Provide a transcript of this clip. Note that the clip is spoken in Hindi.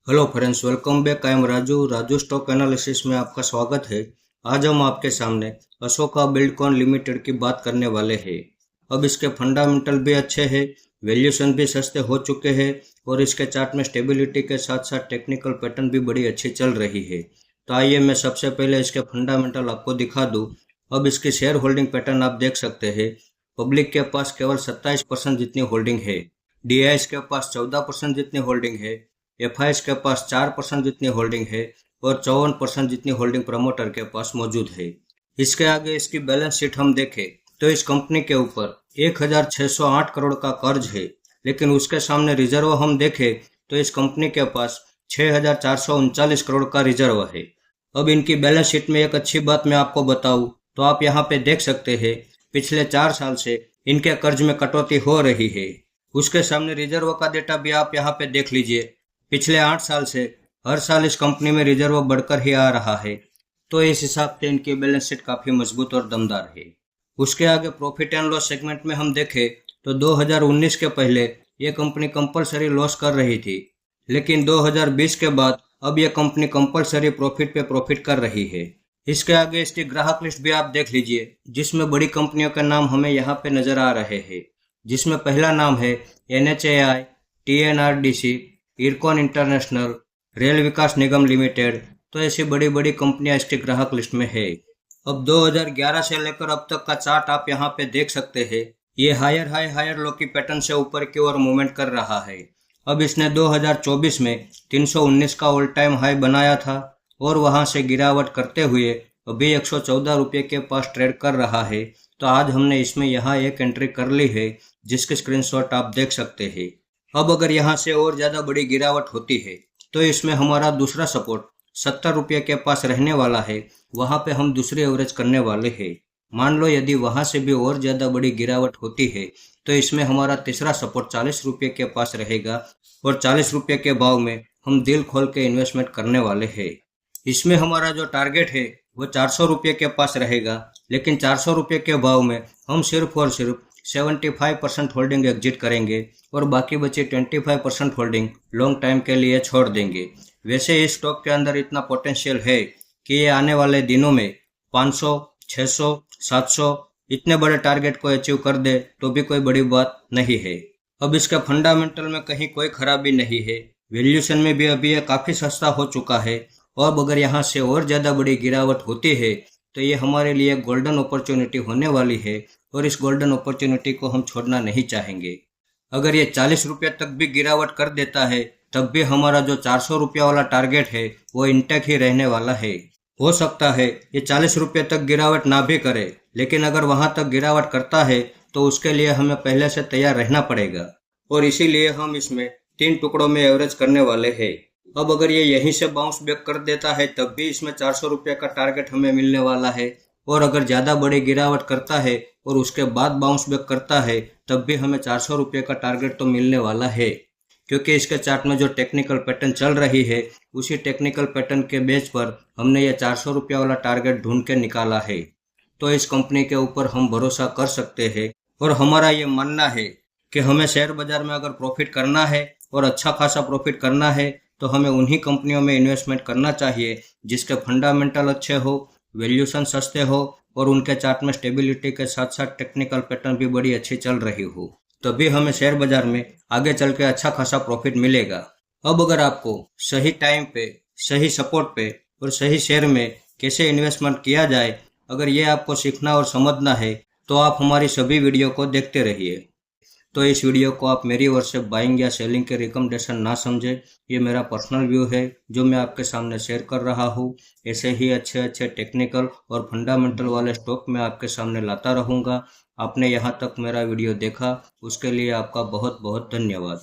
Hello friends, welcome back. I am Raju stock analysis में आपका स्वागत है। आज हम आपके सामने अशोका बिल्डकॉन लिमिटेड की बात करने वाले हैं। अब इसके फंडामेंटल भी अच्छे हैं, वैल्यूएशन भी सस्ते हो चुके हैं और इसके चार्ट में स्टेबिलिटी के साथ साथ टेक्निकल पैटर्न भी बड़ी अच्छी चल रही है। तो आइए मैं सबसे पहले इसके फंडामेंटल आपको दिखा दूँ। अब इसकी शेयर होल्डिंग पैटर्न आप देख सकते हैं। पब्लिक के पास केवल 27% जितनी होल्डिंग है, डीआईएस के पास 14% जितनी होल्डिंग है, एफआईएस के पास 4% जितनी होल्डिंग है और 54% जितनी होल्डिंग प्रमोटर के पास मौजूद है। इसके आगे इसकी बैलेंस शीट हम देखें तो इस कंपनी के ऊपर 1608 करोड़ का कर्ज है, लेकिन उसके सामने रिजर्व हम देखें तो इस कंपनी के पास 6439 करोड़ का रिजर्व है। अब इनकी बैलेंस शीट में एक अच्छी बात मैं आपको बताऊं तो आप यहाँ पे देख सकते हैं, पिछले 4 साल से इनके कर्ज में कटौती हो रही है। उसके सामने रिजर्व का डेटा भी आप यहाँ पे देख लीजिए। पिछले 8 साल से हर साल इस कंपनी में रिजर्व बढ़कर ही आ रहा है, तो इस हिसाब से इनकी बैलेंस शीट काफ़ी मजबूत और दमदार है। उसके आगे प्रॉफिट एंड लॉस सेगमेंट में हम देखें तो 2019 के पहले ये कंपनी कंपलसरी लॉस कर रही थी, लेकिन 2020 के बाद अब ये कंपनी कंपलसरी प्रॉफिट पे प्रॉफिट कर रही है। इसके आगे इसकी ग्राहक लिस्ट भी आप देख लीजिए, जिसमें बड़ी कंपनियों के नाम हमें यहाँ पे नजर आ रहे हैं, जिसमें पहला नाम है NHAI, TNRDC, Ircon international, Rail Vikas Nigam limited. तो ऐसी बड़ी बड़ी कंपनियां इसके ग्राहक लिस्ट में है। अब 2011 से लेकर अब तक का चार्ट आप यहाँ पे देख सकते हैं। ये हायर लो की पैटर्न से ऊपर की ओर मूवमेंट कर रहा है। अब इसने 2024 में 319 का ऑल टाइम हाई बनाया था और वहां से गिरावट करते हुए अभी 114 रुपये के पास ट्रेड कर रहा है। तो आज हमने इसमें यहाँ एक एंट्री कर ली है, जिसके स्क्रीनशॉट आप देख सकते हैं। अब अगर यहाँ से और ज़्यादा बड़ी गिरावट होती है तो इसमें हमारा दूसरा सपोर्ट 70 रुपये के पास रहने वाला है। वहाँ पे हम दूसरी एवरेज करने वाले हैं। मान लो यदि वहाँ से भी और ज़्यादा बड़ी गिरावट होती है तो इसमें हमारा तीसरा सपोर्ट 40 रुपये के पास रहेगा और 40 रुपये के भाव में हम दिल खोल के इन्वेस्टमेंट करने वाले हैं। इसमें हमारा जो टारगेट है वो 400 रुपये के पास रहेगा, लेकिन 400 रुपये के भाव में हम सिर्फ और सिर्फ 75% होल्डिंग एग्जिट करेंगे और बाकी बचे 25% होल्डिंग लॉन्ग टाइम के लिए छोड़ देंगे। वैसे इस स्टॉक के अंदर इतना पोटेंशियल है कि ये आने वाले दिनों में 500, 600, 700 इतने बड़े टारगेट को अचीव कर दे तो भी कोई बड़ी बात नहीं है। अब इसका फंडामेंटल में कहीं कोई खराबी नहीं है। वैल्यूएशन में भी अभी ये काफ़ी सस्ता हो चुका है। और अगर यहाँ से और ज़्यादा बड़ी गिरावट होती है तो ये हमारे लिए गोल्डन अपॉर्चुनिटी होने वाली है और इस गोल्डन अपॉर्चुनिटी को हम छोड़ना नहीं चाहेंगे। अगर ये 40 रुपये तक भी गिरावट कर देता है तब भी हमारा जो 400 रुपया वाला टारगेट है वो इंटैक्ट ही रहने वाला है। हो सकता है ये 40 रुपये तक गिरावट ना भी करे, लेकिन अगर वहाँ तक गिरावट करता है तो उसके लिए हमें पहले से तैयार रहना पड़ेगा और इसीलिए हम इसमें 3 टुकड़ों में एवरेज करने वाले हैं। अब अगर ये यहीं से बाउंस बैक कर देता है तब भी इसमें 400 रुपये का टारगेट हमें मिलने वाला है और अगर ज़्यादा बड़ी गिरावट करता है और उसके बाद बाउंस बैक करता है तब भी हमें 400 रुपये का टारगेट तो मिलने वाला है, क्योंकि इसके चार्ट में जो टेक्निकल पैटर्न चल रही है उसी टेक्निकल पैटर्न के बेस पर हमने ये 400 रुपये वाला टारगेट ढूंढ के निकाला है। तो इस कंपनी के ऊपर हम भरोसा कर सकते हैं और हमारा ये मानना है कि हमें शेयर बाजार में अगर प्रॉफिट करना है और अच्छा खासा प्रॉफिट करना है तो हमें उन्हीं कंपनियों में इन्वेस्टमेंट करना चाहिए जिसके फंडामेंटल अच्छे हो, वैल्यूएशन सस्ते हो और उनके चार्ट में स्टेबिलिटी के साथ साथ टेक्निकल पैटर्न भी बड़ी अच्छी चल रही हो। तभी हमें शेयर बाजार में आगे चल के अच्छा खासा प्रॉफिट मिलेगा। अब अगर आपको सही टाइम पे, सही सपोर्ट पे और सही शेयर में कैसे इन्वेस्टमेंट किया जाए, अगर ये आपको सीखना और समझना है तो आप हमारी सभी वीडियो को देखते रहिए। तो इस वीडियो को आप मेरी ओर से बाइंग या सेलिंग के रिकमेंडेशन ना समझें। ये मेरा पर्सनल व्यू है जो मैं आपके सामने शेयर कर रहा हूँ। ऐसे ही अच्छे अच्छे टेक्निकल और फंडामेंटल वाले स्टॉक मैं आपके सामने लाता रहूँगा। आपने यहाँ तक मेरा वीडियो देखा उसके लिए आपका बहुत बहुत धन्यवाद।